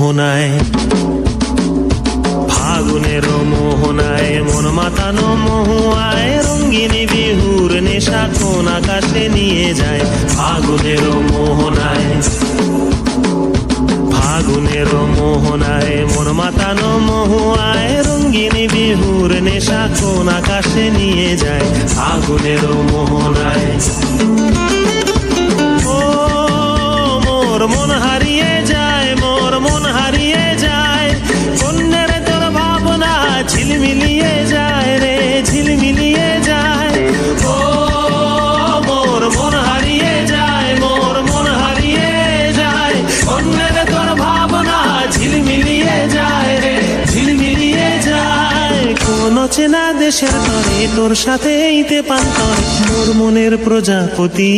মোহনায়, ফাগুনের মোহনায় মন মাতানো মহুয়ায়, রঙ্গিনী বিহুর নেশা কোন আকাশে নিয়ে যায়। ফাগুনের মোহনায়, ফাগুনের মোহনায় মন মাতানো মহুয়ায়, রঙ্গিনী বিহুর নেশা কোন আকাশে নিয়ে যায়। ফাগুনের মোহনায় ও মোর মন হারিয়ে যায়, মোর মন হারিয়ে যায়, কন্যার তোর ভাবনা ঝিলমিলিয়ে যায় রে, ঝিলমিলিয়ে যায়। ও মোর মন হারিয়ে যায়, মোর মন হারিয়ে যায়, কন্যার তোর ভাবনা ঝিলমিলিয়ে যায় রে, ঝিলমিলিয়ে যায়। কোন চেনা দেশের তরে তোর সাথে ইতে পান্তর, মোর মনের প্রজাপতি।